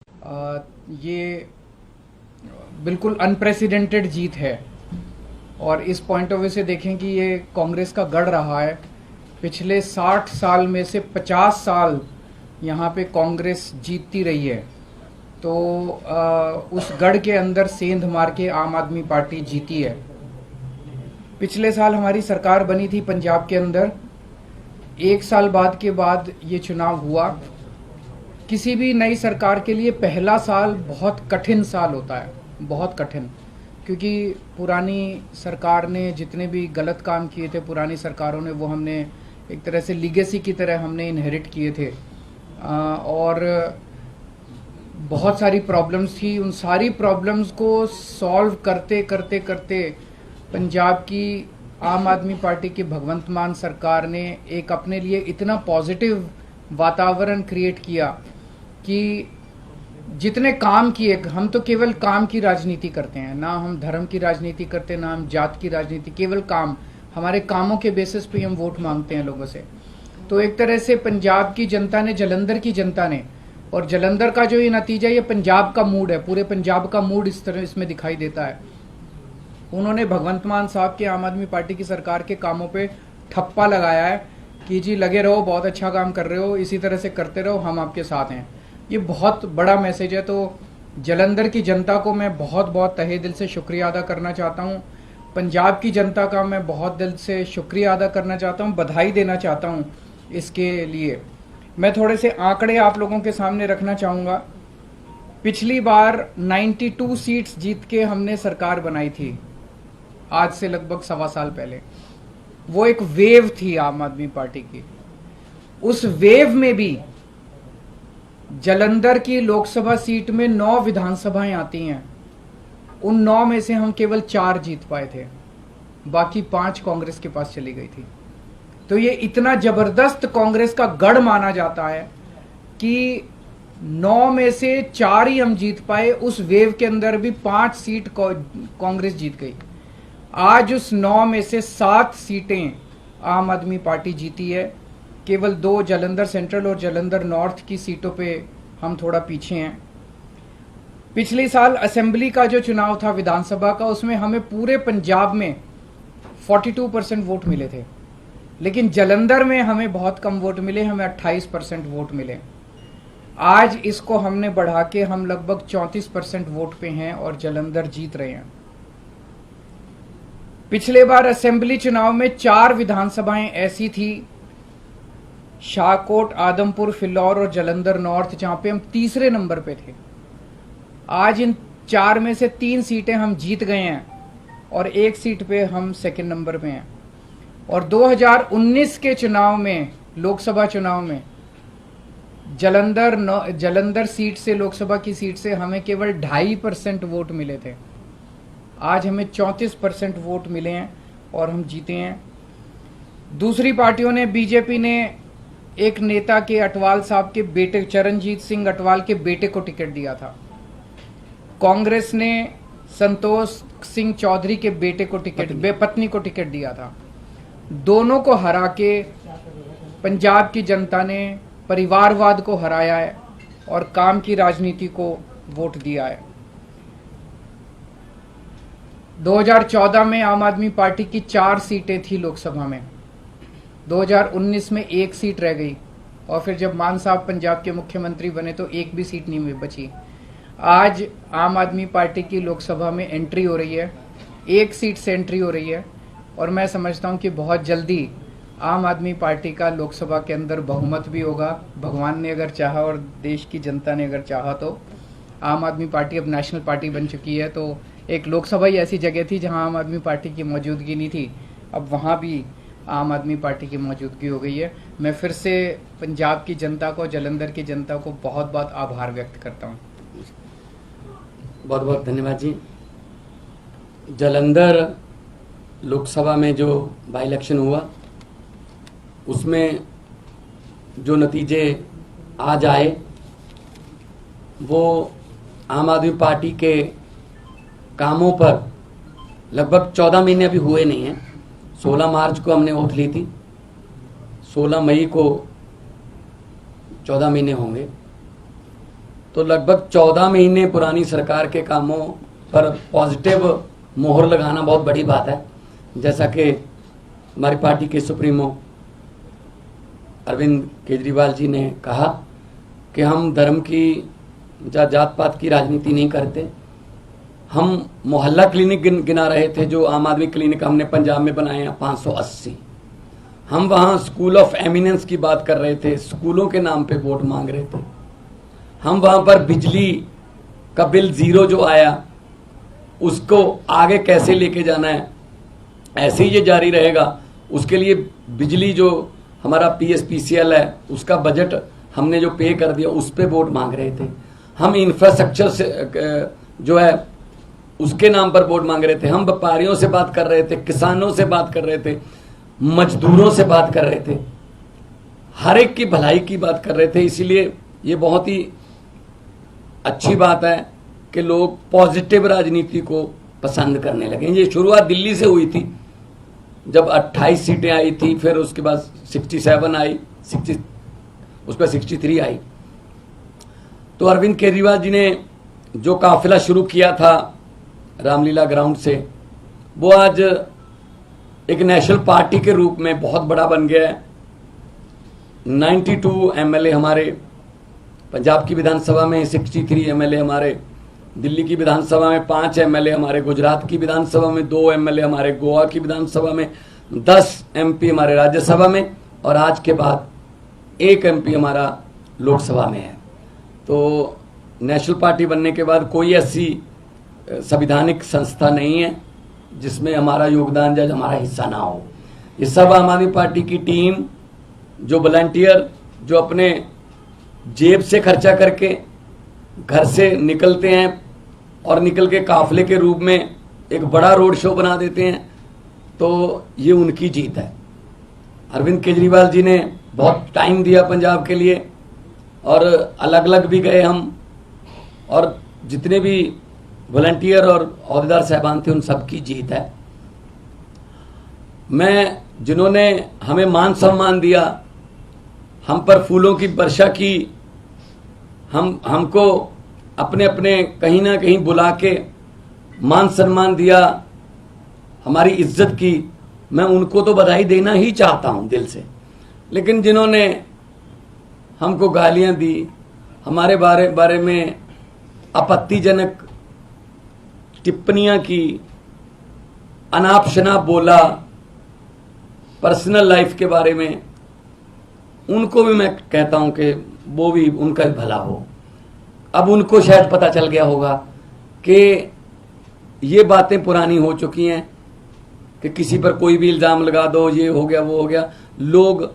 ये बिल्कुल अनप्रेसिडेंटेड जीत है और इस पॉइंट ऑफ व्यू से देखें कि ये कांग्रेस का गढ़ रहा है। पिछले 60 साल में से 50 साल यहाँ पे कांग्रेस जीतती रही है, तो उस गढ़ के अंदर सेंध मार के आम आदमी पार्टी जीती है। पिछले साल हमारी सरकार बनी थी पंजाब के अंदर। एक साल बाद ये चुनाव हुआ। किसी भी नई सरकार के लिए पहला साल बहुत कठिन साल होता है, बहुत कठिन, क्योंकि पुरानी सरकार ने जितने भी गलत काम किए थे, पुरानी सरकारों ने, वो हमने एक तरह से लीगेसी की तरह हमने इनहेरिट किए थे। और बहुत सारी प्रॉब्लम्स थी। उन सारी प्रॉब्लम्स को सॉल्व करते करते करते पंजाब की आम आदमी पार्टी की भगवंत मान सरकार ने एक अपने लिए इतना पॉजिटिव वातावरण क्रिएट किया कि जितने काम किए, हम तो केवल काम की राजनीति करते हैं, ना हम धर्म की राजनीति करते, ना हम जात की राजनीति, केवल काम, हमारे कामों के बेसिस पे हम वोट मांगते हैं लोगों से। तो एक तरह से पंजाब की जनता ने, जलंधर की जनता ने, और जलंधर का जो ये नतीजा, ये पंजाब का मूड है, पूरे पंजाब का मूड इस तरह इसमें दिखाई देता है। उन्होंने भगवंत मान साहब के आम आदमी पार्टी की सरकार के कामों पे ठप्पा लगाया है कि जी लगे रहो, बहुत अच्छा काम कर रहे हो, इसी तरह से करते रहो, हम आपके साथ हैं। ये बहुत बड़ा मैसेज है। तो जलंधर की जनता को मैं बहुत बहुत तहे दिल से शुक्रिया अदा करना चाहता हूँ। पंजाब की जनता का मैं बहुत दिल से शुक्रिया अदा करना चाहता हूँ, बधाई देना चाहता हूँ इसके लिए। मैं थोड़े से आंकड़े आप लोगों के सामने रखना चाहूँगा। पिछली बार 92 सीट्स जीत के हमने सरकार बनाई थी, आज से लगभग 1.25 साल पहले। वो एक वेव थी आम आदमी पार्टी की। उस वेव में भी जलंधर की लोकसभा सीट में 9 विधानसभाएं आती हैं। उन 9 में से हम केवल 4 जीत पाए थे, बाकी 5 कांग्रेस के पास चली गई थी। तो ये इतना जबरदस्त कांग्रेस का गढ़ माना जाता है कि 9 में से 4 ही हम जीत पाए। उस वेव के अंदर भी 5 सीट कांग्रेस जीत गई। आज उस 9 में से 7 सीटें आम आदमी पार्टी जीती है। केवल 2 जलंधर सेंट्रल और जलंधर नॉर्थ की सीटों पे हम थोड़ा पीछे हैं। पिछले साल असेंबली का जो चुनाव था विधानसभा का, उसमें हमें पूरे पंजाब में 42% वोट मिले थे, लेकिन जलंधर में हमें बहुत कम वोट मिले, हमें 28% वोट मिले। आज इसको हमने बढ़ा के हम लगभग 34% वोट पे हैं और जलंधर जीत रहे हैं। पिछले बार असेंबली चुनाव में 4 विधानसभाएं ऐसी थी, शाहकोट, आदमपुर, फिलौर और जलंधर नॉर्थ, जहां पे हम तीसरे नंबर पे थे। आज इन 4 में से 3 सीटें हम जीत गए हैं और 1 सीट पे हम सेकंड नंबर पे हैं। और 2019 के चुनाव में, लोकसभा चुनाव में, जलंधर सीट से, लोकसभा की सीट से हमें केवल 2.5% वोट मिले थे। आज हमें 34% वोट मिले हैं और हम जीते हैं। दूसरी पार्टियों ने, बीजेपी ने एक नेता के, अटवाल साहब के बेटे, चरणजीत सिंह अटवाल के बेटे को टिकट दिया था। कांग्रेस ने संतोष सिंह चौधरी के बेटे को पत्नी को टिकट दिया था। दोनों को हरा के पंजाब की जनता ने परिवारवाद को हराया है और काम की राजनीति को वोट दिया है। 2014 में आम आदमी पार्टी की 4 सीटें थी लोकसभा में। 2019 में 1 सीट रह गई और फिर जब मान साहब पंजाब के मुख्यमंत्री बने तो 1 भी सीट नहीं बची। आज आम आदमी पार्टी की लोकसभा में एंट्री हो रही है, 1 सीट से एंट्री हो रही है और मैं समझता हूं कि बहुत जल्दी आम आदमी पार्टी का लोकसभा के अंदर बहुमत भी होगा। भगवान ने अगर चाहा और देश की जनता ने अगर चाहा तो आम आदमी पार्टी अब नेशनल पार्टी बन चुकी है। तो एक लोकसभा ही ऐसी जगह थी जहां आम आदमी पार्टी की मौजूदगी नहीं थी, अब वहां भी आम आदमी पार्टी की मौजूदगी हो गई है। मैं फिर से पंजाब की जनता को, जलंधर की जनता को बहुत बहुत आभार व्यक्त करता हूं। बहुत बहुत धन्यवाद जी। जलंधर लोकसभा में जो बाई इलेक्शन हुआ, उसमें जो नतीजे आज आए वो आम आदमी पार्टी के कामों पर लगभग 14 महीने अभी हुए नहीं हैं। 16 मार्च को हमने ओथ ली थी, 16 मई को 14 महीने होंगे। तो लगभग 14 महीने पुरानी सरकार के कामों पर पॉजिटिव मोहर लगाना बहुत बड़ी बात है। जैसा कि हमारी पार्टी के सुप्रीमो अरविंद केजरीवाल जी ने कहा कि हम धर्म की या जात पात की राजनीति नहीं करते। हम मोहल्ला क्लिनिक गिना रहे थे, जो आम आदमी क्लिनिक हमने पंजाब में बनाए हैं 580। हम वहाँ स्कूल ऑफ एमिनेंस की बात कर रहे थे, स्कूलों के नाम पे वोट मांग रहे थे। हम वहाँ पर बिजली का बिल 0 जो आया उसको आगे कैसे लेके जाना है, ऐसे ही ये जारी रहेगा, उसके लिए बिजली जो हमारा PSPCL है उसका बजट हमने जो पे कर दिया उस पे वोट मांग रहे थे। हम इंफ्रास्ट्रक्चर से जो है उसके नाम पर वोट मांग रहे थे। हम व्यापारियों से बात कर रहे थे, किसानों से बात कर रहे थे, मजदूरों से बात कर रहे थे, हर एक की भलाई की बात कर रहे थे। इसीलिए ये बहुत ही अच्छी बात है कि लोग पॉजिटिव राजनीति को पसंद करने लगे। ये शुरुआत दिल्ली से हुई थी, जब 28 सीटें आई थी, फिर उसके बाद 67 आई, 60 उस पर 63 आई। तो अरविंद केजरीवाल जी ने जो काफिला शुरू किया था रामलीला ग्राउंड से, वो आज एक नेशनल पार्टी के रूप में बहुत बड़ा बन गया है। 92 MLA हमारे पंजाब की विधानसभा में, 63 MLA हमारे दिल्ली की विधानसभा में, 5 MLA हमारे गुजरात की विधानसभा में, 2 MLA हमारे गोवा की विधानसभा में, 10 MP हमारे राज्यसभा में, और आज के बाद 1 MP हमारा लोकसभा में है। तो नेशनल पार्टी बनने के बाद कोई ऐसी संवैधानिक संस्था नहीं है जिसमें हमारा योगदान या हमारा हिस्सा ना हो। ये सब आम आदमी पार्टी की टीम, जो वॉलंटियर, जो अपने जेब से खर्चा करके घर से निकलते हैं और निकल के काफिले के रूप में एक बड़ा रोड शो बना देते हैं, तो ये उनकी जीत है। अरविंद केजरीवाल जी ने बहुत टाइम दिया पंजाब के लिए, और अलग अलग भी गए हम, और जितने भी वॉलंटियर और अहदेदार साहबान थे उन सबकी जीत है। मैं जिन्होंने हमें मान सम्मान दिया, हम पर फूलों की वर्षा की, हमको अपने अपने कहीं ना कहीं बुला के मान सम्मान दिया, हमारी इज्जत की, मैं उनको तो बधाई देना ही चाहता हूं दिल से। लेकिन जिन्होंने हमको गालियां दी, हमारे बारे में आपत्तिजनक टिप्पणियां की, अनाप शनाप बोला, पर्सनल लाइफ के बारे में, उनको भी मैं कहता हूं कि वो भी उनका भला हो। अब उनको शायद पता चल गया होगा कि ये बातें पुरानी हो चुकी हैं कि किसी पर कोई भी इल्ज़ाम लगा दो, ये हो गया वो हो गया। लोग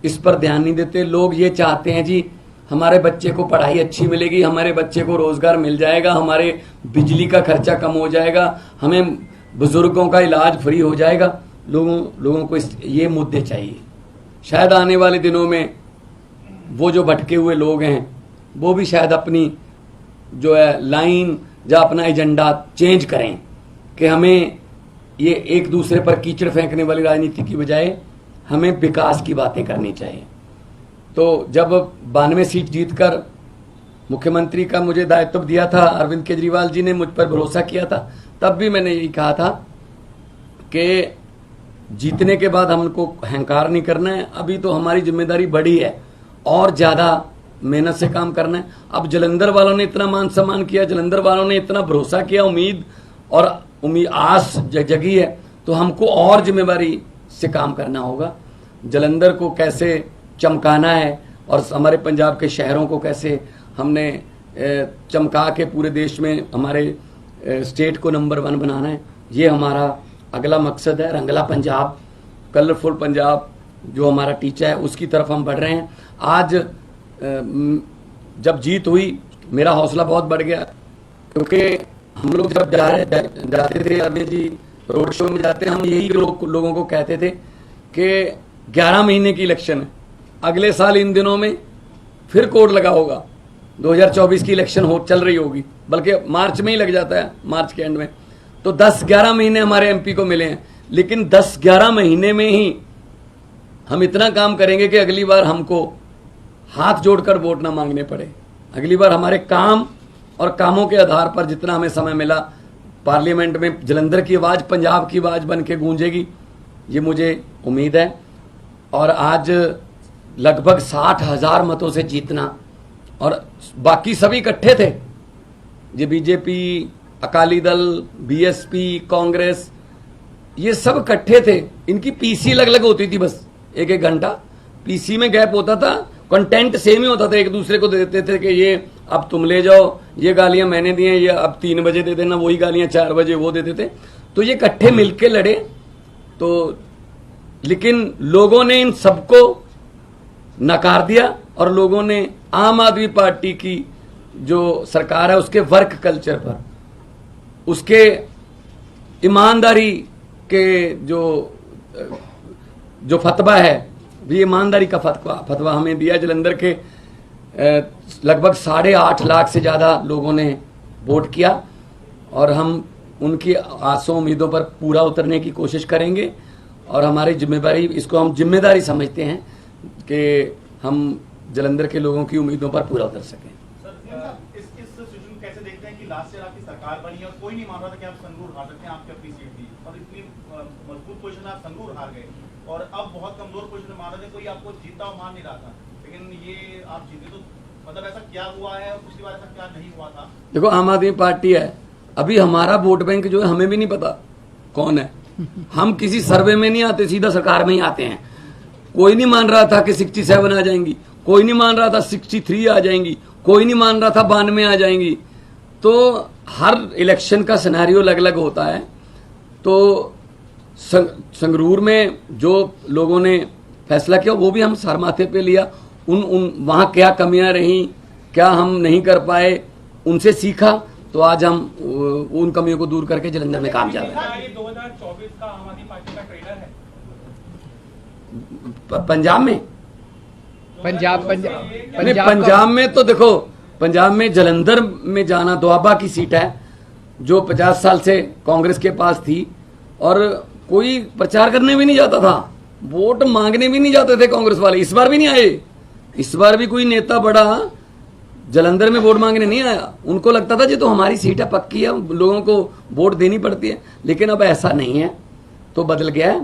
इस पर ध्यान नहीं देते। लोग ये चाहते हैं जी हमारे बच्चे को पढ़ाई अच्छी मिलेगी, हमारे बच्चे को रोजगार मिल जाएगा, हमारे बिजली का खर्चा कम हो जाएगा, हमें बुजुर्गों का इलाज फ्री हो जाएगा। लोगों को ये मुद्दे चाहिए। शायद आने वाले दिनों में वो जो भटके हुए लोग हैं वो भी शायद अपनी जो है लाइन या अपना एजेंडा चेंज करें कि हमें ये एक दूसरे पर कीचड़ फेंकने वाली राजनीति की बजाय हमें विकास की बातें करनी चाहिए। तो जब 92 सीट जीतकर मुख्यमंत्री का मुझे दायित्व दिया था, अरविंद केजरीवाल जी ने मुझ पर भरोसा किया था, तब भी मैंने यही कहा था कि जीतने के बाद हमको अहंकार नहीं करना है। अभी तो हमारी जिम्मेदारी बड़ी है और ज़्यादा मेहनत से काम करना है। अब जलंधर वालों ने इतना मान सम्मान किया, जलंधर वालों ने इतना भरोसा किया, उम्मीद आस जगी है, तो हमको और जिम्मेदारी से काम करना होगा। जलंधर को कैसे चमकाना है और हमारे पंजाब के शहरों को कैसे हमने चमका के पूरे देश में हमारे स्टेट को नंबर 1 बनाना है, ये हमारा अगला मकसद है। रंगला पंजाब, कलरफुल पंजाब जो हमारा टीचा है, उसकी तरफ हम बढ़ रहे हैं। आज जब जीत हुई मेरा हौसला बहुत बढ़ गया, क्योंकि हम लोग जब जाते थे अरविंद जी रोड शो में जाते, हम यही लोगों को कहते थे कि 11 महीने की इलेक्शन है, अगले साल इन दिनों में फिर कोड लगा होगा, 2024 की इलेक्शन चल रही होगी, बल्कि मार्च में ही लग जाता है, मार्च के एंड में। तो 10-11 महीने हमारे एमपी को मिले हैं, लेकिन 10-11 महीने में ही हम इतना काम करेंगे कि अगली बार हमको हाथ जोड़कर वोट ना मांगने पड़े। अगली बार हमारे काम और कामों के आधार पर जितना हमें समय मिला, पार्लियामेंट में जलंधर की आवाज़ पंजाब की आवाज़ बन के गूंजेगी, ये मुझे उम्मीद है। और आज लगभग 60,000 मतों से जीतना, और बाकी सभी इकट्ठे थे, ये बीजेपी, अकाली दल, बीएसपी, कांग्रेस, ये सब इकट्ठे थे। इनकी पीसी अलग अलग होती थी, बस एक एक घंटा पीसी में गैप होता था, कंटेंट सेम ही होता था, एक दूसरे को देते थे कि ये अब तुम ले जाओ, ये गालियां मैंने दी हैं, ये अब 3 बजे दे देना, वही गालियां 4 बजे वो देते थे। तो ये इकट्ठे मिलके लड़े। तो लेकिन लोगों ने इन सबको नकार दिया, और लोगों ने आम आदमी पार्टी की जो सरकार है उसके वर्क कल्चर पर, उसके ईमानदारी के जो फतवा है, भी ईमानदारी का फतवा हमें दिया। जलंधर के लगभग 8.5 लाख से ज़्यादा लोगों ने वोट किया, और हम उनकी आसों उम्मीदों पर पूरा उतरने की कोशिश करेंगे। और हमारी जिम्मेदारी, इसको हम जिम्मेदारी समझते हैं कि हम जलंधर के लोगों की उम्मीदों पर पूरा उतर सकें। इस सिचुएशन कैसे देखते हैं कि लास्ट ईयर आपकी सरकार बनी और कोई नहीं मान रहा था कि आप संगरूर हार सकते हैं, आपकी अपनी सीट थी और इतनी मजबूत पोजीशन में आप संगरूर हार गए, और अब बहुत कमजोर पोजीशन में मान रहे थे, कोई आपको जीता हुआ मान नहीं रहा था, लेकिन ये आप जीते। तो मतलब ऐसा क्या हुआ है और पिछली बार ऐसा क्या नहीं हुआ था? देखो, आम आदमी पार्टी है, अभी हमारा वोट बैंक जो है हमें भी नहीं पता कौन है। हम किसी सर्वे में नहीं आते, सीधा सरकार में ही आते हैं। कोई नहीं मान रहा था कि 67 आ जाएंगी, कोई नहीं मान रहा था 63 आ जाएंगी, कोई नहीं मान रहा था 92 आ जाएंगी। तो हर इलेक्शन का सिनेरियो अलग अलग होता है। तो संगरूर में जो लोगों ने फैसला किया वो भी हम सर माथे पे लिया। वहाँ क्या कमियां रहीं, क्या हम नहीं कर पाए, उनसे सीखा। तो आज हम उन कमियों को दूर करके जलंधर में काम जा रहे हैं। 2024 का आम आदमी पार्टी का ट्रेलर है पंजाब में, पंजाब में तो देखो, पंजाब में जलंधर में जाना दोआबा की सीट है, जो 50 साल से कांग्रेस के पास थी, और कोई प्रचार करने भी नहीं जाता था, वोट मांगने भी नहीं जाते थे कांग्रेस वाले। इस बार भी नहीं आए, इस बार भी कोई नेता बड़ा जलंधर में वोट मांगने नहीं आया। उनको लगता था जी तो हमारी सीट है, पक्की है, लोगों को वोट देनी पड़ती है। लेकिन अब ऐसा नहीं है, तो बदल गया है।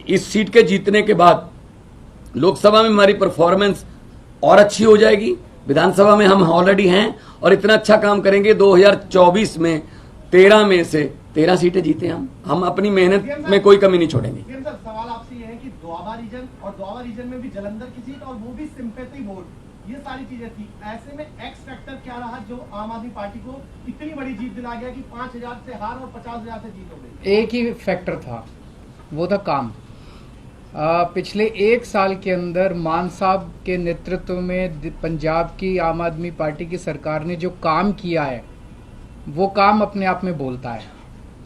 इस सीट के जीतने के बाद लोकसभा में हमारी परफॉर्मेंस और अच्छी हो जाएगी, विधानसभा में हम ऑलरेडी हैं, और इतना अच्छा काम करेंगे 2024 में 13 में से 13 सीटें जीते हम अपनी मेहनत में कोई कमी नहीं छोड़ेंगे। सवाल आपसे ये है कि दोआबा रीजन, और दोआबा रीजन में भी जलंधर की सीट, और वो भी सिंपैथी वोट, ये सारी चीजें थी। ऐसे में एक्स फैक्टर क्या रहा जो आम आदमी पार्टी को इतनी बड़ी जीत दिला गया कि 5,000 से हार और 50,000 से जीत हो गई? एक ही फैक्टर था, वो था काम। पिछले 1 साल के अंदर मान साहब के नेतृत्व में पंजाब की आम आदमी पार्टी की सरकार ने जो काम किया है, वो काम अपने आप में बोलता है।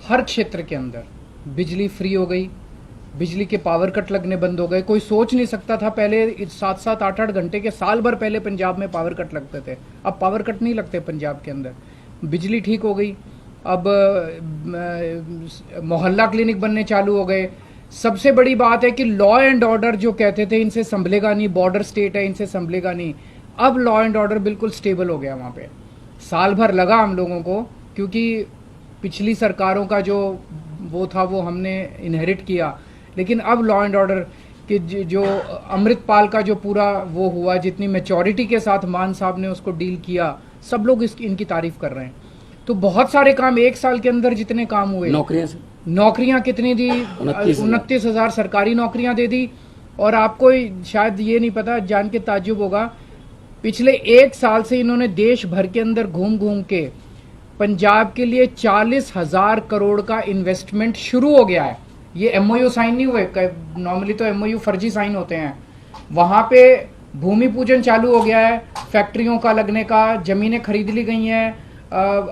हर क्षेत्र के अंदर बिजली फ्री हो गई, बिजली के पावर कट लगने बंद हो गए। कोई सोच नहीं सकता था पहले 7-7, 8-8 घंटे के, साल भर पहले पंजाब में पावर कट लगते थे, अब पावर कट नहीं लगते पंजाब के अंदर। बिजली ठीक हो गई, अब मोहल्ला क्लिनिक बनने चालू हो गए। सबसे बड़ी बात है कि लॉ एंड ऑर्डर जो कहते थे इनसे संभलेगा नहीं, बॉर्डर स्टेट है इनसे संभलेगा नहीं, अब लॉ एंड ऑर्डर बिल्कुल स्टेबल हो गया वहाँ पे। साल भर लगा हम लोगों को, क्योंकि पिछली सरकारों का जो वो था वो हमने इनहेरिट किया। लेकिन अब लॉ एंड ऑर्डर के जो अमृतपाल का जो पूरा वो हुआ, जितनी मैच्योरिटी के साथ मान साहब ने उसको डील किया, सब लोग इनकी तारीफ कर रहे हैं। तो बहुत सारे काम 1 साल के अंदर जितने काम हुए, नौकरियां कितनी दी, 29,000 सरकारी नौकरियां दे दी। और आपको शायद ये नहीं पता, जान के ताज्जुब होगा, पिछले 1 साल से इन्होंने देश भर के अंदर घूम घूम के पंजाब के लिए 40,000 करोड़ का इन्वेस्टमेंट शुरू हो गया है। ये एमओयू साइन नहीं हुए, नॉर्मली तो एमओयू फर्जी साइन होते हैं। वहां पे भूमि पूजन चालू हो गया है, फैक्ट्रियों का लगने का, जमीनें खरीद ली गई हैं,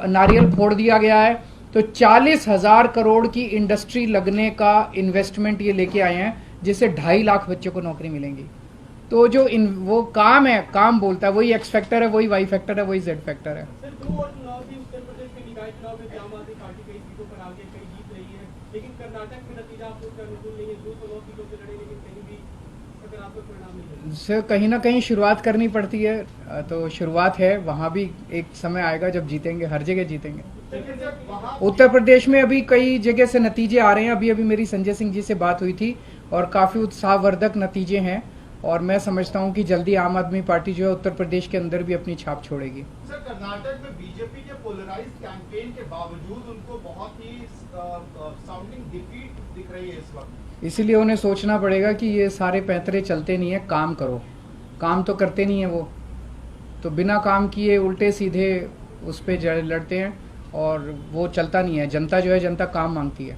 नारियल फोड़ दिया गया है। तो 40,000 करोड़ की इंडस्ट्री लगने का इन्वेस्टमेंट ये लेके आए हैं, जिससे 2.5 लाख बच्चों को नौकरी मिलेंगी। तो जो वो काम है, काम बोलता है, वही एक्स फैक्टर है, वही वाई फैक्टर है, वही जेड फैक्टर है। लेकिन कर्नाटक में नतीजा आपको अनुकूल नहीं है, 209 सीटों से लड़े लेकिन कहीं भी फिर आपको परिणाम मिलेगा? से कहीं ना कहीं शुरुआत करनी पड़ती है, तो शुरुआत है, वहाँ भी एक समय आएगा जब जीतेंगे, हर जगह जीतेंगे। लेकिन सर वहाँ उत्तर प्रदेश में अभी कई जगह से नतीजे आ रहे हैं, अभी अभी मेरी संजय सिंह जी से बात हुई थी और काफ़ी उत्साहवर्धक नतीजे हैं, और मैं समझता हूं कि जल्दी आम आदमी पार्टी जो है उत्तर प्रदेश के अंदर भी अपनी छाप छोड़ेगी। सर कर्नाटक में बीजेपी के पोलराइज कैंपेन के बावजूद उनको बहुत ही साउंडिंग डिफीट दिख रही है इस वक्त। इसीलिए उन्हें सोचना पड़ेगा कि ये सारे पैंतरे चलते नहीं है, काम करो। काम तो करते नहीं है वो, तो बिना काम किए उल्टे सीधे उस पर लड़ते हैं और वो चलता नहीं है। जनता जो है, जनता काम मांगती है।